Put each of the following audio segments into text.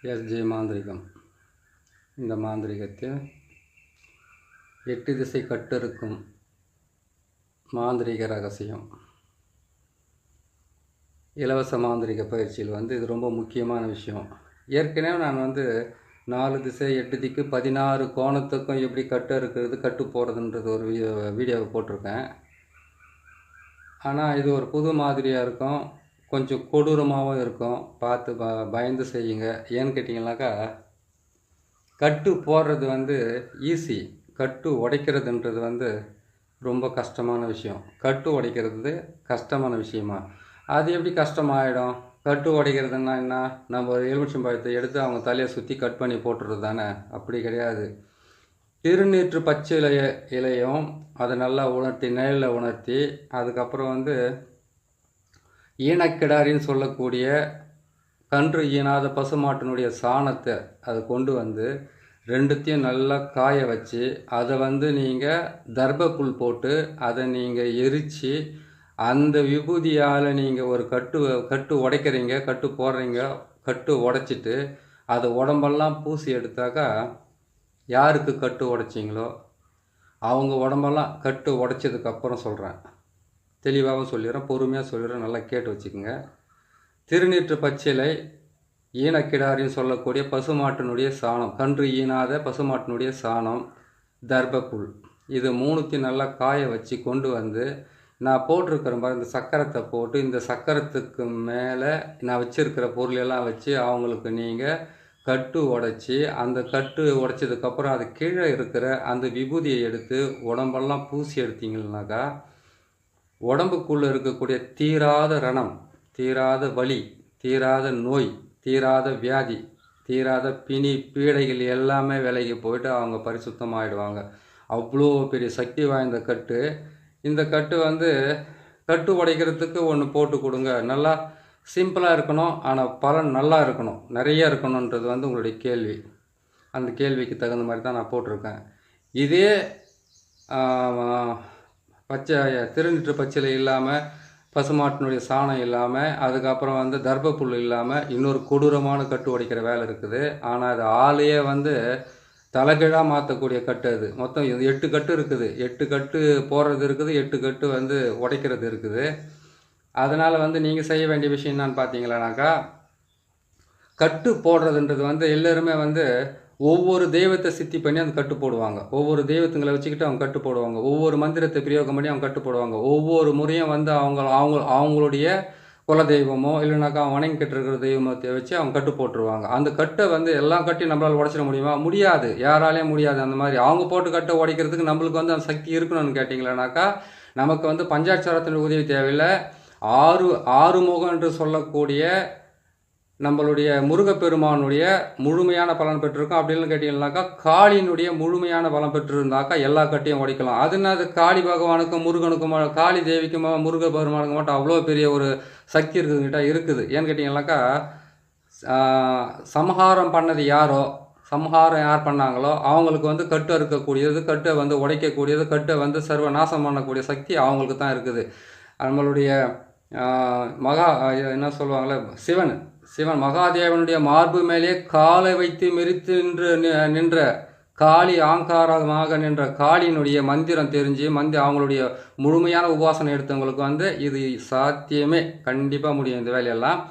SJ மாந்திரிகம். இந்த மாந்திரிகத்தில் 8 திசை கட்டிருக்கும் மாந்திரிக ரகசியம். இலவச மாந்திரிக பயிற்சியில் இது ரொம்ப முக்கியமான விஷயம். ஏற்கனவே நான் 4 திசை 8 திக்கு 16 கோணத்துக்கும் எப்படி கட்டு இருக்கிறது, கட்டு போடுறதுன்றது ஒரு வீடியோவை போட்டிருக்கேன். ஆனால் இது ஒரு புது மாதிரியாக இருக்கும், கொஞ்சம் கொடூரமாகவும் இருக்கும். பார்த்து பயந்து செய்யுங்க. ஏன்னு கேட்டிங்கனாக்கா, கட்டு போடுறது ஈஸி, கட்டு உடைக்கிறதுன்றது ரொம்ப கஷ்டமான விஷயம். கட்டு உடைக்கிறது கஷ்டமான விஷயமா? அது எப்படி கஷ்டமாயிடும்? கட்டு உடைக்கிறதுன்னா என்ன? நம்ம ஒரு எலுமிச்சம்பழத்தை எடுத்து அவங்க தலையை சுற்றி கட் பண்ணி போட்டுறது தானே? அப்படி கிடையாது. திருநீற்று பச்சை இலையும் அதை நல்லா உணர்த்தி, நிழலில் உணர்த்தி, அதுக்கப்புறம் ஈனக்கிடாரின்னு சொல்லக்கூடிய கன்று ஈனாத பசுமாட்டினுடைய சாணத்தை அதை கொண்டு ரெண்டுத்தையும் நல்லா காய வச்சு, அதை நீங்கள் தர்பப்புல் போட்டு அதை நீங்கள் எரித்து, அந்த விபூதியால் நீங்கள் ஒரு கட்டு உடைக்கிறீங்க, கட்டு போடுறீங்க. கட்டு உடைச்சிட்டு அதை உடம்பெல்லாம் பூசி எடுத்தாக்கா, யாருக்கு கட்டு உடைச்சிங்களோ அவங்க உடம்பெல்லாம் கட்டு உடைச்சதுக்கப்புறம் சொல்கிறேன், தெளிவாகவும் சொல்லிடுறேன், பொறுமையாக சொல்லிடுறேன், நல்லா கேட்டு வச்சுக்கோங்க. திருநீற்று பச்சிலை, ஈனக்கிடாரின்னு சொல்லக்கூடிய பசுமாட்டினுடைய சாணம், கன்று ஈனாத பசுமாட்டினுடைய சாணம், தர்பப்புல், இது மூணுத்தையும் நல்லா காய வச்சு கொண்டு நான் போட்டிருக்கிற மாதிரி இந்த சக்கரத்தை போட்டு, இந்த சக்கரத்துக்கு மேலே நான் வச்சுருக்கிற பொருளெல்லாம் வச்சு அவங்களுக்கு நீங்கள் கட்டு உடைச்சி, அந்த கட்டு உடைச்சதுக்கப்புறம் அது கீழே இருக்கிற அந்த விபூதியை எடுத்து உடம்பெல்லாம் பூசி எடுத்தீங்கன்னாக்கா, உடம்புக்குள்ளே இருக்கக்கூடிய தீராத ரணம், தீராத வலி, தீராத நோய், தீராத வியாதி, தீராத பிணி பீடைகள் எல்லாமே விலகி போயிட்டு அவங்க பரிசுத்தமாகிடுவாங்க. அவ்வளோ பெரிய சக்தி வாய்ந்த கட்டு. இந்த கட்டு கட்டு உடைக்கிறதுக்கு ஒன்று போட்டு கொடுங்க. நல்லா சிம்பிளாக இருக்கணும், ஆனால் பலன் நல்லா இருக்கணும், நிறைய இருக்கணுன்றது உங்களுடைய கேள்வி. அந்த கேள்விக்கு தகுந்த மாதிரி தான் நான் போட்டிருக்கேன். இதே திருநீற்று பச்சிலை இல்லாமல், பசுமாட்டினுடைய சாணம் இல்லாமல், அதுக்கப்புறம் தர்பப்புல் இல்லாமல் இன்னொரு கொடூரமான கட்டு உடைக்கிற வேலை இருக்குது. ஆனால் அது ஆளையே தலைகீழாக மாற்றக்கூடிய கட்டு. அது மொத்தம் 8 கட்டு இருக்குது. 8 கட்டு போடுறது இருக்குது, 8 கட்டு உடைக்கிறது இருக்குது. அதனால் நீங்கள் செய்ய வேண்டிய விஷயம் என்னன்னு பார்த்தீங்களானாக்கா, கட்டு போடுறதுன்றது எல்லாருமே ஒவ்வொரு தெய்வத்தை சித்தி பண்ணி அந்த கட்டு போடுவாங்க. ஒவ்வொரு தெய்வத்துங்களை வச்சுக்கிட்டு அவங்க கட்டு போடுவாங்க. ஒவ்வொரு மந்திரத்தை பிரயோகம் பண்ணி அவங்க கட்டு போடுவாங்க. ஒவ்வொரு முறையும் அவங்களுடைய குலதெய்வமோ இல்லைனாக்கா வணங்கிக்கிட்டு இருக்கிற தெய்வத்தை வச்சு அவங்க கட்டு போட்டுருவாங்க. அந்த கட்டை எல்லாம் கட்டி நம்மளால் உடைச்சிட முடியுமா? முடியாது, யாராலையும் முடியாது. அந்த மாதிரி அவங்க போட்டு கட்டை உடைக்கிறதுக்கு நம்மளுக்கு அந்த சக்தி இருக்கணும்னு கேட்டிங்களேனாக்கா, நமக்கு பஞ்சாட்சரத்தின் உதவி தேவையில்லை. ஆறுமுகம் என்று சொல்லக்கூடிய நம்மளுடைய முருகப்பெருமானுடைய முழுமையான பலன் பெற்றிருக்கும். அப்படின்னு கேட்டிங்கன்னாக்கா, காளியினுடைய முழுமையான பலன் பெற்றிருந்தாக்கா எல்லா கட்டையும் உடைக்கலாம். அது காளி பகவானுக்கும் முருகனுக்கும், காளி தேவிக்கும் முருக பெருமானுக்கு மட்டும் அவ்வளோ பெரிய ஒரு சக்தி இருக்குது. ஏன்னு கேட்டிங்கன்னாக்கா, சம்ஹாரம் பண்ணது யாரோ, சம்ஹாரம் யார் பண்ணாங்களோ அவங்களுக்கு கட்டு அறுக்கக்கூடியது, கட்டை உடைக்கக்கூடியது, கட்டை சர்வ நாசம் பண்ணக்கூடிய சக்தி அவங்களுக்கு தான் இருக்குது. நம்மளுடைய என்ன சொல்லுவாங்களே, சிவன் மகாதேவனுடைய மார்பு மேலே காலை வைத்து மெரித்து நின்ற காளி, ஆங்காரமாக நின்ற காளியினுடைய மந்திரம் தெரிஞ்சு அவங்களுடைய முழுமையான உபாசனை எடுத்தவங்களுக்கு இது சாத்தியமே கண்டிப்பாக முடியும். இந்த வேலையெல்லாம்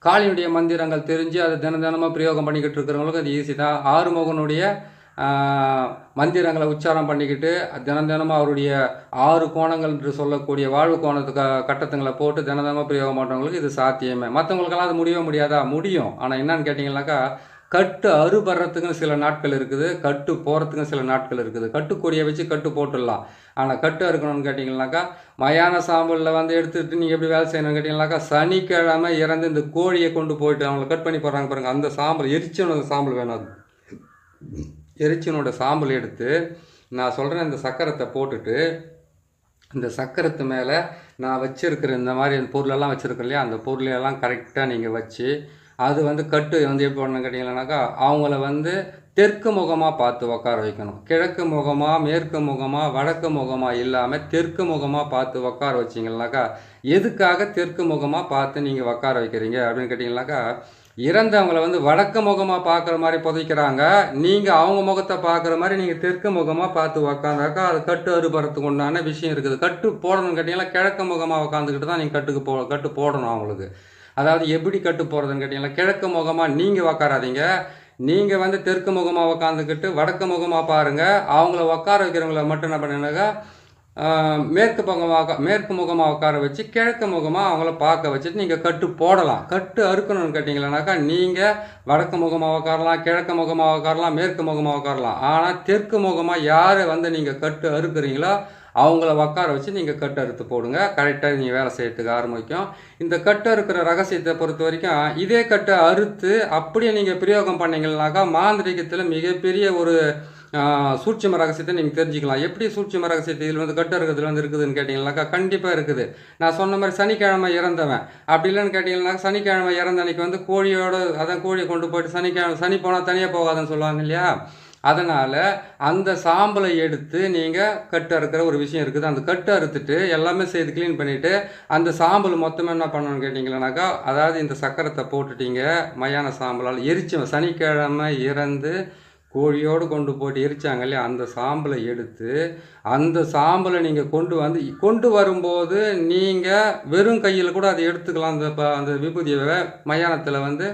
காளியினுடைய மந்திரங்கள் தெரிஞ்சு அதை தினமாக பிரயோகம் பண்ணிக்கிட்டு இருக்கிறவங்களுக்கு அது ஈஸி தான். ஆறுமுகனுடைய மந்திரங்களை உச்சாரம் பண்ணிக்கிட்டு தினமாக அவருடைய 6 கோணங்கள் என்று சொல்லக்கூடிய வாழ்வு கோணத்துக்கு கட்டத்துங்களை போட்டு தினமாக பிரயோகம் பண்ணுறவங்களுக்கு இது சாத்தியமே. மற்றவங்களுக்கெல்லாம் அது முடியவே முடியாதா? முடியும். ஆனால் என்னன்னு கேட்டிங்கன்னாக்கா, கட்டு அறுபடுறதுக்குன்னு சில நாட்கள் இருக்குது, கட்டு போகிறதுக்குன்னு சில நாட்கள் இருக்குது. கட்டுக்கொடியை வச்சு கட்டு போட்டுடலாம். ஆனால் கட்டு அறுக்கணும்னு கேட்டிங்கன்னாக்கா, மயான சாம்பலில் எடுத்துகிட்டு நீங்கள் எப்படி வேலை செய்யணும்னு கேட்டிங்கன்னாக்கா, சனிக்கிழமை இறந்து இந்த கோழியை கொண்டு போயிட்டு அவங்களை கட் பண்ணி போடுறாங்க பாருங்கள், அந்த சாம்பல் எரிச்சனோட சாம்பல் வேணும். அது எரிச்சனோட சாம்பல் எடுத்து நான் சொல்கிறேன், இந்த சக்கரத்தை போட்டுட்டு, இந்த சக்கரத்து மேலே நான் வச்சுருக்கிற இந்த மாதிரி அந்த பொருளெல்லாம் வச்சுருக்கேன் இல்லையா, அந்த பொருளையெல்லாம் கரெக்டாக நீங்கள் வச்சு அது கட்டு எப்படி பண்ணணும் கேட்டிங்கன்னாக்கா, அவங்கள தெற்கு முகமாக பார்த்து உட்கார வைக்கணும். கிழக்கு முகமாக, மேற்கு முகமாக, வடக்கு முகமாக இல்லாமல் தெற்கு முகமாக பார்த்து உட்கார வச்சிங்கன்னாக்கா, எதுக்காக தெற்கு முகமாக பார்த்து நீங்கள் உட்கார வைக்கிறீங்க அப்படின்னு கேட்டிங்கன்னாக்கா, இறந்தவங்களை வந்து வடக்கு முகமாக பார்க்குற மாதிரி புதைக்கிறாங்க. நீங்கள் அவங்க முகத்தை பார்க்குற மாதிரி நீங்கள் தெற்கு முகமாக பார்த்து உக்காந்தாக்கா அது கட்டு அறுபறத்துக்கு உண்டான விஷயம் இருக்குது. கட்டு போடணும்னு கேட்டிங்கன்னா கிழக்கு முகமாக உக்காந்துக்கிட்டு தான் நீங்கள் கட்டு போடணும் அவங்களுக்கு. அதாவது எப்படி கட்டு போடுறதுன்னு கேட்டிங்கன்னா கிழக்கு முகமாக நீங்கள் உக்காராதீங்க. நீங்கள் வந்து தெற்கு முகமாக உக்காந்துக்கிட்டு வடக்கு முகமாக பாருங்கள். அவங்கள உட்கார வைக்கிறவங்கள மட்டும் என்ன பண்ணுனாக்கா மேற்கு முகமாக உட்கார வச்சு கிழக்கு முகமாக அவங்கள பார்க்க வச்சுட்டு நீங்கள் கட்டு போடலாம். கட்டு அறுக்கணும்னு கேட்டிங்களானாக்கா நீங்கள் வடக்கு முகமாக உட்காரலாம், கிழக்கு முகமாக உட்காரலாம், மேற்கு முகமாக உட்காரலாம். ஆனால் தெற்கு முகமாக யாரை வந்து நீங்கள் கட்டு அறுக்குறீங்களோ அவங்கள உட்கார வச்சு நீங்கள் கட்டு அறுத்து போடுங்க. கரெக்டாக நீங்கள் வேலை செய்யறதுக்கு ஆரம்பிக்கும். இந்த கட்டு அறுக்கிற ரகசியத்தை பொறுத்த வரைக்கும் இதே கட்டை அறுத்து அப்படியே நீங்கள் பிரயோகம் பண்ணிங்கன்னாக்கா மாந்திரிகத்தில் மிகப்பெரிய ஒரு சூட்சும ரகசியத்தை நீங்கள் தெரிஞ்சுக்கலாம். எப்படி சூட்சும ரகசியத்தை இதில் வந்து கட்டு இருக்கிறதுல வந்து இருக்குதுன்னு கேட்டிங்கனாக்கா கண்டிப்பாக இருக்குது. நான் சொன்ன மாதிரி சனிக்கிழமை இறந்தவன் அப்படி இல்லைன்னு கேட்டிங்கன்னாக்கா சனிக்கிழமை இறந்த அன்னைக்கு வந்து கோழியோட அதான் கோழியை கொண்டு போயிட்டு சனி போனால் தனியாக போகாதுன்னு சொல்லுவாங்க இல்லையா. அதனால் அந்த சாம்பலை எடுத்து நீங்கள் கட்டு அறுக்கிற ஒரு விஷயம் இருக்குது. அந்த கட்டு அறுத்துட்டு எல்லாமே செய்து க்ளீன் பண்ணிவிட்டு அந்த சாம்பல் மொத்தமாக என்ன பண்ணணும்னு கேட்டிங்கன்னாக்கா அதாவது இந்த சக்கரத்தை போட்டுட்டீங்க மயான சாம்பலால் எரிச்சவன் சனிக்கிழமை இறந்து கோழியோடு கொண்டு போட்டு எரிச்சாங்க இல்லையா அந்த சாம்பலை எடுத்து அந்த சாம்பலை நீங்கள் கொண்டு வரும்போது நீங்கள் வெறும் கையில் கூட அதை எடுத்துக்கலாம். அந்த விபூதியை மயானத்தில் வந்து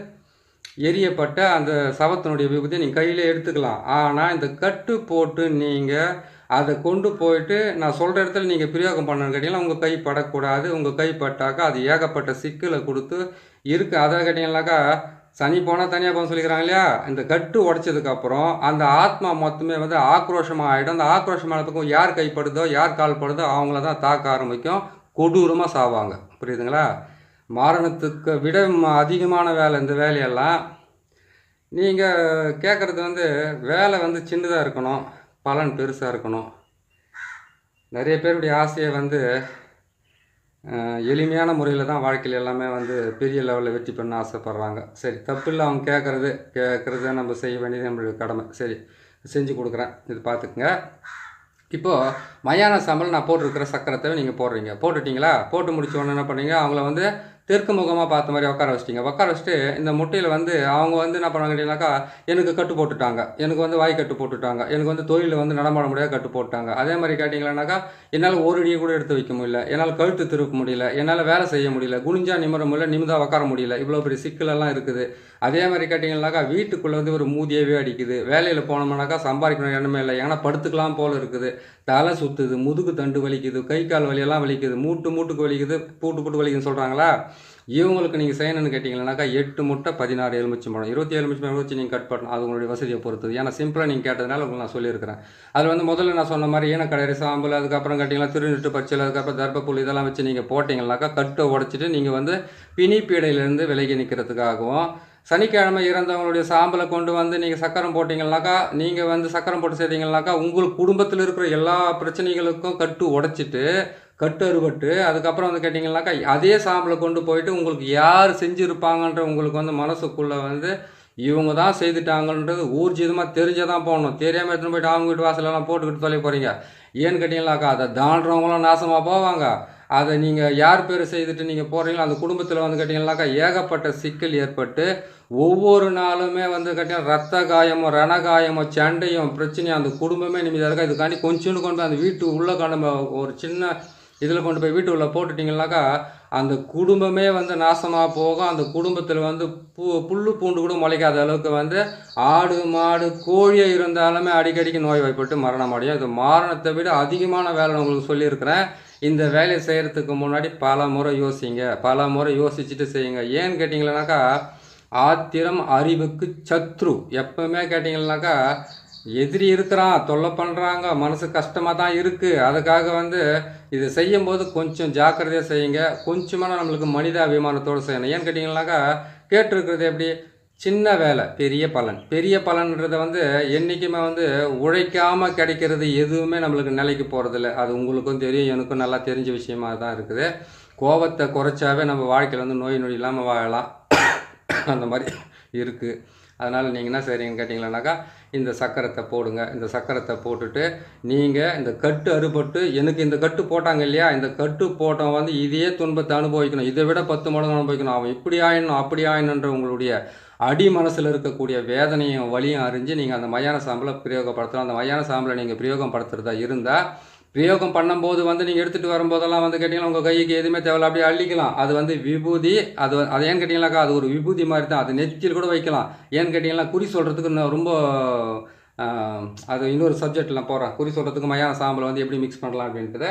எரியப்பட்ட அந்த சவத்தினுடைய விபூதியை நீங்கள் கையில் எடுத்துக்கலாம். ஆனால் இந்த கட்டு போட்டு நீங்கள் அதை கொண்டு போயிட்டு நான் சொல்கிற இடத்துல நீங்கள் பிரயோகம் பண்ணணும்னு கேட்டிங்கன்னா உங்கள் கை படக்கூடாது. உங்கள் கை பட்டாக்கா அது ஏகப்பட்ட சிக்கலை கொடுத்து இருக்குது. அதை கேட்டிங்கன்னாக்கா சனி போனால் தனியாக போக சொல்லிக்கிறாங்க இல்லையா. இந்த கட்டு உடைச்சதுக்கப்புறம் அந்த ஆத்மா மொத்தமே வந்து ஆக்ரோஷமாக ஆகிடும். அந்த ஆக்ரோஷமானதுக்கும் யார் கைப்படுதோ யார் கால்படுதோ அவங்கள தான் தாக்க ஆரம்பிக்கும். கொடூரமாக சாவாங்க. புரியுதுங்களா. மரணத்துக்கு விட அதிகமான வேலை இந்த வேலையெல்லாம். நீங்கள் கேட்குறது வந்து வேலை வந்து சின்னதாக இருக்கணும், பலன் பெருசாக இருக்கணும். நிறைய பேருடைய ஆசையை வந்து எளிமையான முறையில் தான் வாழ்க்கையில் எல்லாமே வந்து பெரிய லெவலில் வெற்றி பண்ண ஆசைப்பட்றாங்க. சரி, தப்பில்லை. அவங்க கேட்குறத நம்ம செய்ய வேண்டியது நம்மளுடைய கடமை. சரி, செஞ்சு கொடுக்குறேன், இது பார்த்துக்குங்க. இப்போது மயான சாம்பல் நான் போட்டிருக்கிற சக்கரத்தை நீங்கள் போட்டுட்டிங்களா. போட்டு முடிச்சோன்னு என்ன பண்ணீங்க, அவங்கள வந்து தெற்கு முகமாக பார்த்த மாதிரி உட்கார வச்சுட்டு இந்த முட்டையில் வந்து அவங்க வந்து என்ன பண்ணாங்க கேட்டிங்கனாக்கா எனக்கு கட்டு போட்டுட்டாங்க, எனக்கு வந்து வாய் கட்டு போட்டுட்டாங்க, எனக்கு வந்து தொழிலில் வந்து நடமாட முடியாது கட்டு போட்டாங்க. அதே மாதிரி கேட்டிங்களானாக்கா என்னால் ஒரு அடியை கூட எடுத்து வைக்க முடியல, என்னால் கழுத்து திருப்ப முடியல, என்னால் வேலை செய்ய முடியல, குனிஞ்சா நிமிர முடியல, நிமிதாக உட்கார முடியல, இவ்வளோ பெரிய சிக்கலெல்லாம் இருக்குது. அதே மாதிரி கேட்டிங்கனாக்கா வீட்டுக்குள்ளே வந்து ஒரு மூதியவே அடிக்குது. வேலையில் போனோம்னாக்கா சம்பாதிக்கணும் எண்ணமே இல்லை, ஏன்னா படுத்துக்கலாம் போல் இருக்குது. தலை சுற்றுது, முதுகு தண்டு வலிக்குது, கை கால் வலியெல்லாம் வலிக்குது, மூட்டுக்கு வலிக்குது, பூட்டு வலிக்குதுன்னு சொல்கிறாங்களா. இவங்களுக்கு நீங்கள் செய்யணும்னு கேட்டிங்கன்னாக்கா 8 முட்டை 16 எலுமிச்சம்பழம் 27 எலுமிச்சம்பழம் வச்சு நீங்கள் கட் பண்ணணும். அது உங்களுடைய வசதியை பொறுத்தது. ஏன்னா சிம்பிளாக நீங்கள் கேட்டதுனால உங்களுக்கு நான் சொல்லியிருக்கிறேன். அதில் வந்து முதல்ல நான் சொன்ன மாதிரி ஈனக்கடரி சாம்பல், அதுக்கப்புறம் கேட்டிங்கன்னா திருநெட்டு பச்சல், அதுக்கப்புறம் தர்பப்புல் இதெல்லாம் வச்சு நீங்கள் போட்டிங்கன்னாக்கா கட்டை உடச்சிட்டு நீங்கள் வந்து பிணிப்பீடையிலேருந்து விலகி நிற்கிறதுக்காகவும், சனிக்கிழமை இறந்தவங்களுடைய சாம்பலை கொண்டு வந்து நீங்கள் சக்கரம் போட்டிங்கன்னாக்கா நீங்கள் வந்து சக்கரம் போட்டு செய்தீங்கன்னாக்கா உங்களுக்கு குடும்பத்தில் இருக்கிற எல்லா பிரச்சனைகளுக்கும் கட்டு உடைச்சிட்டு கட்டு அறுபட்டு அதுக்கப்புறம் வந்து கேட்டிங்கன்னாக்கா அதே சாம்பலை கொண்டு போயிட்டு உங்களுக்கு யார் செஞ்சுருப்பாங்கன்ற உங்களுக்கு வந்து மனசுக்குள்ளே வந்து இவங்க தான் செய்துட்டாங்கன்றது ஊர்ஜிதமாக தெரிஞ்சதான் போகணும். தெரியாமல் எடுத்துன்னு போயிட்டு அவங்க வீட்டு வாசலெல்லாம் போட்டுக்கிட்டு தொலை போகிறீங்க. ஏன்னு கேட்டிங்கனாக்கா அதை தாண்டுறவங்களும் நாசமாக போவாங்க. அதை நீங்கள் யார் பேர் செய்துட்டு நீங்கள் போகிறீங்களோ அந்த குடும்பத்தில் வந்து கேட்டிங்கனாக்கா ஏகப்பட்ட சிக்கல் ஏற்பட்டு ஒவ்வொரு நாளுமே வந்து கேட்டிங்கன்னா ரத்த காயமோ ரணகாயமோ சண்டையும் பிரச்சனையும் அந்த குடும்பமே நிம்மதியாக இருக்கா. இதுக்காண்டி கொஞ்சோண்டு கொண்டு போய் அந்த வீட்டு உள்ளே நம்ம ஒரு சின்ன இதில் கொண்டு போய் வீட்டு உள்ள போட்டுட்டிங்கனாக்கா அந்த குடும்பமே வந்து நாசமாக போகும். அந்த குடும்பத்தில் வந்து புல்லு பூண்டு கூட முளைக்காத அளவுக்கு வந்து ஆடு மாடு கோழியே இருந்தாலுமே அடிக்கடிக்கு நோய் வாய்ப்பட்டு மரணம் அடையும். இது மரணத்தை விட அதிகமான வேலை உங்களுக்கு சொல்லியிருக்கிறேன். இந்த வேலையை செய்கிறதுக்கு முன்னாடி பல முறை யோசிச்சுட்டு செய்யுங்க. ஏன்னு கேட்டிங்கன்னாக்கா ஆத்திரம் அறிவுக்கு சத்ரு. எப்பவுமே கேட்டிங்கன்னாக்கா எதிரி இருக்கிறான், தொல்லை பண்ணுறாங்க, மனசு கஷ்டமாக தான் இருக்குது. அதுக்காக வந்து இதை செய்யும்போது கொஞ்சம் ஜாக்கிரதையாக செய்யுங்க. கொஞ்சமான நம்மளுக்கு மனிதாபிமானத்தோடு செய்யணும். ஏன்னு கேட்டிங்கன்னாக்கா கேட்டிருக்கிறது எப்படி சின்ன வேலை பெரிய பலன்றதை வந்து என்றைக்குமே வந்து உழைக்காமல் கிடைக்கிறது எதுவுமே நம்மளுக்கு நிலைக்கு போகிறதில்ல. அது உங்களுக்கும் தெரியும், எனக்கும் நல்லா தெரிஞ்ச விஷயமாக தான் இருக்குது. கோபத்தை குறைச்சாவே நம்ம வாழ்க்கையில் வந்து நோய் நொடி இல்லாமல் வாழலாம். அந்த மாதிரி இருக்குது. அதனால் நீங்கள் என்ன செய்கிறீங்கன்னு கேட்டிங்களானாக்கா இந்த சக்கரத்தை போடுங்க. இந்த சக்கரத்தை போட்டுட்டு நீங்கள் இந்த கட்டு அறுபட்டு எனக்கு இந்த கட்டு போட்டாங்க இல்லையா, இந்த கட்டு போட்டவன் வந்து இதே துன்பத்தை அனுபவிக்கணும், இதை விட 10 மடங்கு அனுபவிக்கணும், அவன் இப்படி ஆயிடணும் அப்படி ஆயிடணுன்ற உங்களுடைய அடி மனசில் இருக்கக்கூடிய வேதனையும் வலியும் அறிஞ்சு நீங்கள் அந்த மயான சாம்பலை பிரயோகப்படுத்தலாம். அந்த மயான சாம்பலை நீங்கள் பிரயோகம் படுத்துறதா இருந்தால் பிரயோகம் பண்ணும்போது வந்து நீங்கள் எடுத்துகிட்டு வரும்போதெல்லாம் வந்து கேட்டிங்கன்னா உங்கள் கைக்கு எதுவுமே தேவையில்ல, அப்படியே அள்ளிக்கலாம். அது வந்து விபூதி. அது ஏன்னு கேட்டிங்கனாக்கா அது ஒரு விபூதி மாதிரி தான். அது நெத்தியில் கூட வைக்கலாம். ஏன்னு கேட்டிங்கன்னா குறி சொல்கிறதுக்கு நான் ரொம்ப அது இன்னொரு சப்ஜெக்ட்லாம் போகிறேன். குறி சொல்கிறதுக்கு மயான சாம்பலை வந்து எப்படி மிக்ஸ் பண்ணலாம் அப்படின்றது.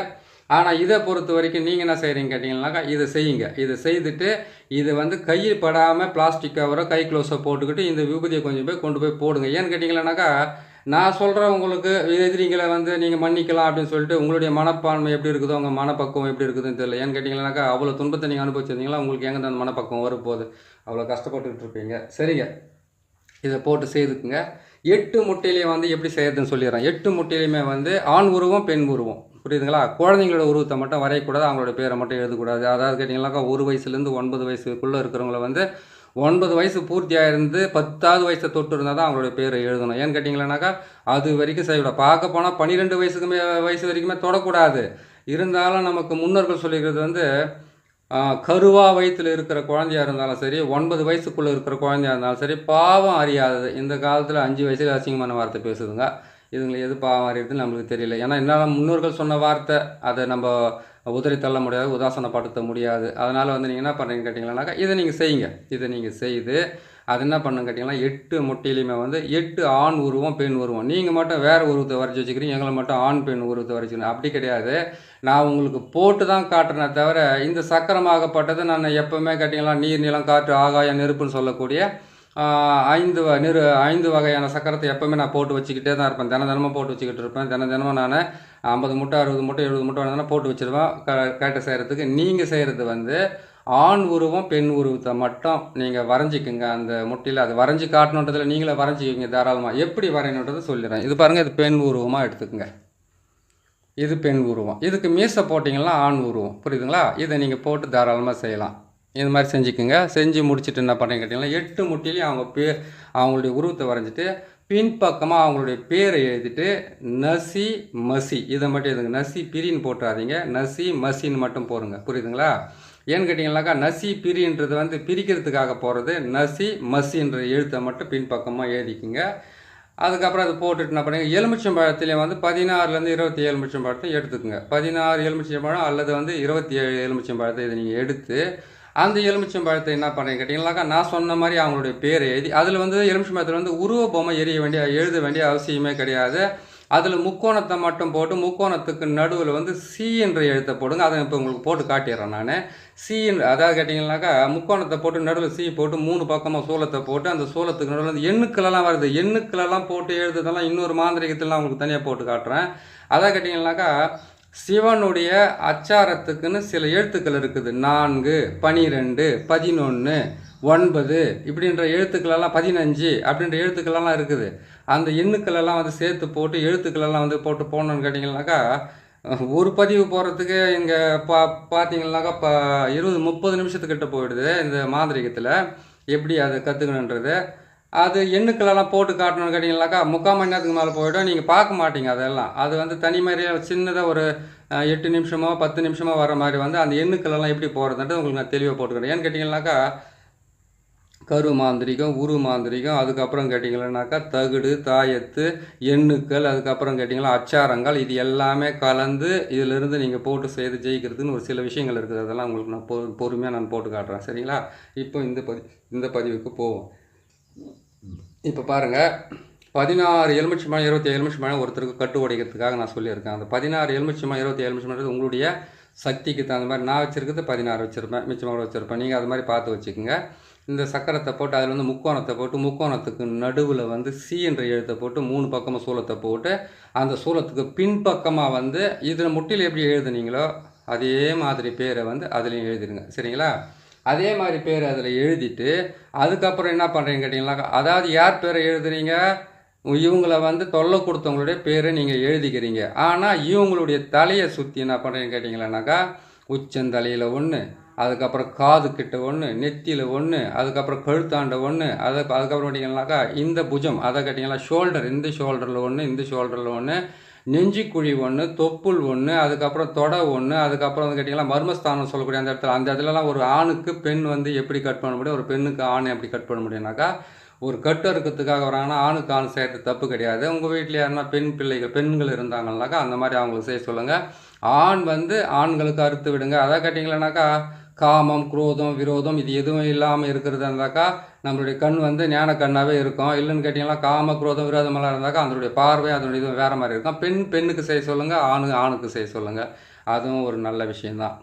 ஆனால் இதை பொறுத்த வரைக்கும் நீங்கள் என்ன செய்கிறீங்க கேட்டிங்கனாக்கா இதை செய்யுங்க. இதை செய்துட்டு இது வந்து கையில் படாமல் பிளாஸ்டிக் கவரோ கை க்ளோஸை போட்டுக்கிட்டு இந்த விபூதியை கொஞ்சம் போய் கொண்டு போய் போடுங்க. ஏன்னு கேட்டிங்களானாக்கா நான் சொல்கிறேன் உங்களுக்கு எதிரிங்களை வந்து நீங்கள் மன்னிக்கலாம் அப்படின்னு சொல்லிட்டு உங்களுடைய மனப்பான்மை எப்படி இருக்குதோ உங்கள் மனப்பக்குவம் எப்படி இருக்குதுன்னு தெரியல. ஏன்னு கேட்டிங்களானாக்கா அவ்வளோ துன்பத்தை நீங்கள் அனுபவிச்சிருந்தீங்களா, உங்களுக்கு எங்கே அந்த மனப்பக்குவம் வரப்போகுது, அவ்வளோ கஷ்டப்பட்டுக்கிட்டு இருப்பீங்க. சரிங்க, இதை போட்டு செய்துக்குங்க. 8 முட்டையிலையும் வந்து எப்படி செய்யறதுன்னு சொல்லிடுறேன். 8 முட்டையிலையுமே வந்து ஆண் உருவம் பெண் உருவம், புரியுதுங்களா? குழந்தைங்களோட உருவத்தை மட்டும் வரையக்கூடாது, அவங்களோட பேரை மட்டும் எழுதக்கூடாது. அதாவது கேட்டிங்கனாக்கா 1 வயசுலேருந்து 9 வயசுக்குள்ளே இருக்கிறவங்கள வந்து 9 வயசு பூர்த்தியாக இருந்து 10வது வயசை தொட்டு இருந்தால் தான் அவங்களோட பேரை எழுதணும். ஏன்னு கேட்டிங்களானாக்கா அது வரைக்கும் செய்யக்கூடாது. பார்க்க போனால் 12 வயசு வரைக்குமே தொடக்கூடாது. இருந்தாலும் நமக்கு முன்னோர்கள் சொல்லிக்கிறது வந்து கருவா வயிற்றில் இருக்கிற குழந்தையாக இருந்தாலும் சரி, 9 வயசுக்குள்ளே இருக்கிற குழந்தையாக இருந்தாலும் சரி, பாவம் அறியாதது. இந்த காலத்தில் 5 வயசுல அசிங்கமான வார்த்தை பேசுதுங்க. இதுங்களை எது பாவம் அறியறதுன்னு நம்மளுக்கு தெரியல. ஏன்னா என்னால் முன்னோர்கள் சொன்ன வார்த்தை அதை நம்ம உதறி தள்ள முடியாது, உதாசனப்படுத்த முடியாது. அதனால் வந்து நீங்கள் என்ன பண்ணுறீங்கன்னு கேட்டிங்களானாக்கா இதை நீங்கள் செய்யுங்க. இதை நீங்கள் செய்து அது என்ன பண்ணுங்க கேட்டிங்கன்னா 8 முட்டையிலையுமே வந்து 8 ஆண் உருவம் பெண் உருவம். நீங்கள் மட்டும் வேறு உருவத்தை வரைச்சி வச்சுக்கிறீங்க, எங்களை மட்டும் ஆண் பெண் உருவத்தை வரைச்சிக்கணும். அப்படி கிடையாது. நான் உங்களுக்கு போட்டு தான் காட்டுறேனே தவிர இந்த சக்கரமாகப்பட்டது நான் எப்போவுமே கேட்டிங்களா நீர் நிலம் காற்று ஆகாயம் நெருப்புன்னு சொல்லக்கூடிய 5 வகையான சக்கரத்தை எப்போவுமே நான் போட்டு வச்சுக்கிட்டே தான் இருப்பேன். தினமும் போட்டு வச்சுக்கிட்டு இருப்பேன். தினமும் நான் 50 மூட்டை 60 மூட்டை 70 மூட்டை வேணும்னா போட்டு வச்சுருவேன் கரெக்டாக செய்கிறதுக்கு. நீங்கள் செய்கிறது வந்து ஆண் உருவம் பெண் உருவத்தை மட்டும் நீங்கள் வரைஞ்சிக்குங்க. அந்த முட்டையில் அது வரைஞ்சி காட்டணுன்றதில் நீங்களே வரைஞ்சிக்கிங்க தாராளமாக. எப்படி வரையணுன்றது சொல்லிடுறேன். இது பாருங்கள், இது பெண் உருவமாக எடுத்துக்கோங்க. இது பெண் உருவம். இதுக்கு மீசை போட்டிங்கன்னா ஆண் உருவம், புரியுதுங்களா? இதை நீங்கள் போட்டு தாராளமாக செய்யலாம். இது மாதிரி செஞ்சுக்குங்க. செஞ்சு முடிச்சுட்டு என்ன பண்ணுறீங்க கேட்டிங்கன்னா 8 முட்டையிலையும் அவங்களுடைய உருவத்தை வரைஞ்சிட்டு பின்பக்கமாக அவங்களுடைய பேரை எழுதிட்டு நசி மசி இதை மட்டும் எழுதுங்க. நசி பிரின்னு போட்டுறாதீங்க, நசி மசின்னு மட்டும் போடுங்க, புரியுதுங்களா? ஏன்னு கேட்டிங்கனாக்கா நசி பிரின்றது வந்து பிரிக்கிறதுக்காக போகிறது. நசி மசின்ற எழுத்தை மட்டும் பின்பக்கமாக எழுதிக்குங்க. அதுக்கப்புறம் அது போட்டுட்டு என்ன பண்ணுங்க, எலுமிச்சம்பழத்துலேயும் வந்து 16லேருந்து 27 எலுமிச்சம்பழத்தை எடுத்துக்கோங்க. 16 எலுமிச்சம்பழம் அல்லது வந்து 27 எலுமிச்சம்பழத்தை இதை நீங்கள் எடுத்து அந்த எலுமிச்சம்பழத்தை என்ன பண்ணுறீங்க கேட்டிங்கனாக்கா நான் சொன்ன மாதிரி அவங்களுடைய பேரை எழுதி அதில் வந்து எலுமிச்சம்பழத்தில் வந்து உருவ பொம்மை எழுத வேண்டிய அவசியமே கிடையாது. அதில் முக்கோணத்தை மட்டும் போட்டு முக்கோணத்துக்கு நடுவில் வந்து சி என்ற எழுத்தை போடுங்க. அதை இப்போ உங்களுக்கு போட்டு காட்டிடுறேன் நான். அதாவது கேட்டிங்கனாக்கா முக்கோணத்தை போட்டு நடுவில் சி போட்டு 3 பக்கமாக சூலத்தை போட்டு அந்த சூலத்துக்கு நடுவில் வந்து எண்ணுக்களெல்லாம் வருது. எண்ணுக்களெல்லாம் போட்டு எழுதுறதெல்லாம் இன்னொரு மாந்திரிகத்திலாம் உங்களுக்கு தனியாக போட்டு காட்டுறேன். அதான் கேட்டிங்கனாக்கா சிவனுடைய அச்சாரத்துக்குன்னு சில எழுத்துக்கள் இருக்குது. 4, 12, 11, 9 இப்படின்ற எழுத்துக்களெல்லாம் 15 அப்படின்ற எழுத்துக்களெல்லாம் இருக்குது. அந்த எண்ணுக்களெல்லாம் வந்து சேர்த்து போட்டு எழுத்துக்களெல்லாம் வந்து போட்டு போடணுன்னு கேட்டிங்கனாக்கா ஒரு பதிவு போகிறதுக்கு இங்கே பார்த்தீங்கன்னாக்கா 20-30 நிமிஷத்துக்கிட்ட போயிடுது. இந்த மாந்திரிகத்தில் எப்படி அதை கற்றுக்கணுன்றது அது எண்ணுக்களெல்லாம் போட்டு காட்டணும்னு கேட்டிங்கனாக்கா 3/4 மணி நேரத்துக்கு மேலே போய்டும். நீங்கள் பார்க்க மாட்டீங்க அதெல்லாம். அது வந்து தனி மாதிரியாக சின்னதாக ஒரு 8 நிமிஷமோ 10 நிமிஷமோ வர மாதிரி வந்து அந்த எண்ணுக்களெல்லாம் எப்படி போகிறதுன்றது உங்களுக்கு நான் தெளிவாக போட்டுக்கிறேன். ஏன்னு கேட்டிங்கனாக்கா கரு மாந்திரிகம், உரு மாந்திரிகம், அதுக்கப்புறம் கேட்டிங்கன்னாக்கா தகுடு, தாயத்து, எண்ணுக்கள், அதுக்கப்புறம் கேட்டிங்கன்னா அச்சாரங்கள், இது எல்லாமே கலந்து இதிலிருந்து நீங்கள் போட்டு செய்து ஜெயிக்கிறதுன்னு ஒரு சில விஷயங்கள் இருக்குது. அதெல்லாம் உங்களுக்கு நான் பொறுமையாக நான் போட்டு காட்டுறேன், சரிங்களா? இப்போ இந்த பதிவுக்கு போவோம். இப்போ பாருங்கள், 16 எலுமிச்சம்பழம் 27 எலுமிச்சம்பழம் ஒருத்தருக்கு கட்டு உடைக்கிறதுக்காக நான் சொல்லியிருக்கேன். அந்த 16 எலுமிச்சம்பழம் 27 எலுமிச்சம்பழம் உங்களுடைய சக்திக்கு தகுந்த மாதிரி நான் வச்சுருக்கிறது 16 வச்சுருப்பேன், மிச்சமாக வச்சுருப்பேன். நீங்கள் அது மாதிரி பார்த்து வச்சுக்கோங்க. இந்த சக்கரத்தை போட்டு அதில் வந்து முக்கோணத்தை போட்டு முக்கோணத்துக்கு நடுவில் வந்து சி என்ற எழுத்தை போட்டு 3 பக்கமாக சூலத்தை போட்டு அந்த சூலத்துக்கு பின்பக்கமாக வந்து இதில் முட்டில் எப்படி எழுதுனீங்களோ அதே மாதிரி பேரை வந்து அதுலேயும் எழுதிடுங்க, சரிங்களா? அதே மாதிரி பேர் அதில் எழுதிட்டு அதுக்கப்புறம் என்ன பண்ணுறீங்க கேட்டிங்கனாக்கா அதாவது யார் பேரை எழுதுறீங்க, இவங்களை வந்து தொல்லை கொடுத்தவங்களுடைய பேரை நீங்கள் எழுதிக்கிறீங்க. ஆனால் இவங்களுடைய தலையை சுற்றி என்ன பண்ணுறீங்கன்னு கேட்டிங்களானாக்கா உச்சந்தலையில் ஒன்று, அதுக்கப்புறம் காது கிட்ட ஒன்று, நெத்தியில் ஒன்று, அதுக்கப்புறம் கழுத்தாண்ட ஒன்று, அதுக்கப்புறம் கேட்டிங்கன்னாக்கா இந்த புஜம் அதை கேட்டிங்கன்னா ஷோல்டர், இந்த ஷோல்டரில் ஒன்று, இந்த ஷோல்டரில் ஒன்று, நெஞ்சிக்குழி ஒன்று, தொப்புள் ஒன்று, அதுக்கப்புறம் தொடை ஒன்று, அதுக்கப்புறம் வந்து கேட்டிங்கன்னா மர்மஸ்தானம் சொல்லக்கூடிய அந்த இடத்துல, அந்த இடத்துலலாம் ஒரு ஆணுக்கு பெண் வந்து எப்படி கட் பண்ண முடியும், ஒரு பெண்ணுக்கு ஆண் எப்படி கட் பண்ண முடியும்னாக்கா, ஒரு கட்டு இருக்கிறதுக்காக வராங்கன்னா ஆணுக்கு ஆண் செய்கிறது தப்பு கிடையாது. உங்கள் வீட்டில் யாருன்னா பெண்கள் இருந்தாங்கன்னாக்கா அந்த மாதிரி அவங்களுக்கு செய்ய சொல்லுங்கள். ஆண் வந்து ஆண்களுக்கு அறுத்து விடுங்க. அதை கேட்டிங்களானாக்கா காமம், குரோதம், விரோதம் இது எதுவும் இல்லாமல் இருக்கிறது இருந்தாக்கா நம்மளுடைய கண் வந்து ஞான கண்ணாகவே இருக்கும். இல்லைன்னு கேட்டிங்கன்னா காம, குரோதம், விரோதமெல்லாம் இருந்தாக்கா அதனுடைய பார்வை அதனுடைய இதுவும் வேறு மாதிரி இருக்கும். பெண்ணுக்கு செய்ய சொல்லுங்கள், ஆணுக்கு செய்ய சொல்லுங்கள். அதுவும் ஒரு நல்ல விஷயந்தான்.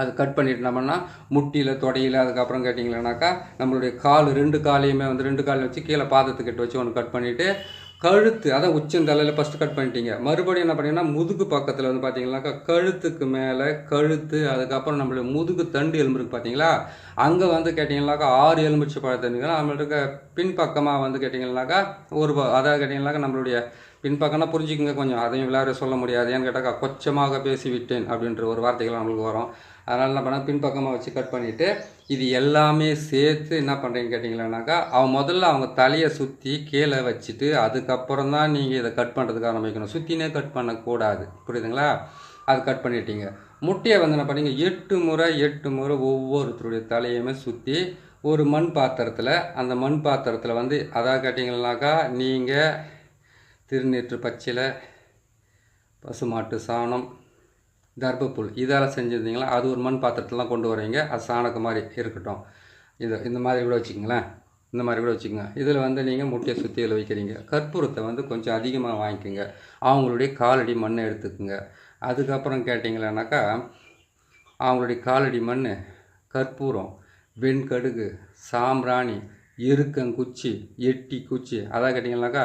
அது கட் பண்ணிட்டு நம்மனா முட்டியில், தொடையில், அதுக்கப்புறம் கேட்டிங்களானாக்கா நம்மளுடைய ரெண்டு காலையுமே வந்து 2 கால் வச்சு கீழே பாதத்துக்கிட்ட வச்சு ஒன்று கட் பண்ணிவிட்டு கழுத்து, அதான் உச்சந்தலையில் ஃபஸ்ட்டு கட் பண்ணிட்டீங்க. மறுபடியும் என்ன பண்ணிங்கன்னா முதுகு பக்கத்தில் வந்து பார்த்தீங்கன்னாக்கா கழுத்துக்கு மேலே கழுத்து, அதுக்கப்புறம் நம்மளுடைய முதுகு தண்டு எலும்பு இருக்குது பார்த்தீங்களா, அங்கே வந்து கேட்டிங்கன்னாக்கா 6 எலுமிச்சை பழத்தண்ணிங்கன்னா நம்மளுக்கு பின்பக்கமாக வந்து கேட்டிங்கன்னாக்கா அதாவது கேட்டிங்கன்னாக்கா நம்மளுடைய பின்பக்கம்னா புரிஞ்சுக்குங்க கொஞ்சம், அதையும் விளையாட சொல்ல முடியாது. ஏன்னு கேட்டாக்கா கொச்சமாக பேசிவிட்டேன் அப்படின்ற ஒரு வார்த்தைகள் நம்மளுக்கு வரும். அதனால் என்ன பண்ணால் பின்பக்கமாக வச்சு கட் பண்ணிவிட்டு இது எல்லாமே சேர்த்து என்ன பண்ணுறீங்கன்னு கேட்டிங்களானாக்கா முதல்ல அவங்க தலையை சுற்றி கீழே வச்சுட்டு அதுக்கப்புறம் தான் நீங்கள் இதை கட் பண்ணுறதுக்கு ஆரம்பிக்கணும். சுற்றினே கட் பண்ணக்கூடாது, புரியுதுங்களா? அது கட் பண்ணிட்டீங்க. முட்டையை வந்து என்ன பண்ணீங்க 8 முறை ஒவ்வொருத்தருடைய தலையுமே சுற்றி ஒரு மண் பாத்திரத்தில், அந்த மண் பாத்திரத்தில் வந்து அதாவது கேட்டிங்கன்னாக்கா நீங்கள் திருநீற்று பச்சிலை, பசுமாட்டு சாணம், தர்பப்புல் இதால் செஞ்சுருந்தீங்களா அது ஒரு மண் பாத்திரத்துலாம் கொண்டு வரீங்க. அது சாணக்கு மாதிரி இருக்கட்டும். இந்த மாதிரி கூட வச்சுக்கங்களேன், இந்த மாதிரி கூட வச்சுக்கோங்க. இதில் வந்து நீங்கள் முட்டையை சுற்றி இதில் வைக்கிறீங்க. கற்பூரத்தை வந்து கொஞ்சம் அதிகமாக வாங்கிக்கோங்க. அவங்களுடைய காலடி மண்ணை எடுத்துக்குங்க. அதுக்கப்புறம் கேட்டிங்களானாக்கா அவங்களுடைய காலடி மண், கற்பூரம், வெண்கடுகு, சாம்பிராணி, எருக்கங்குச்சி, எட்டி குச்சி, அதான் கேட்டிங்கனாக்கா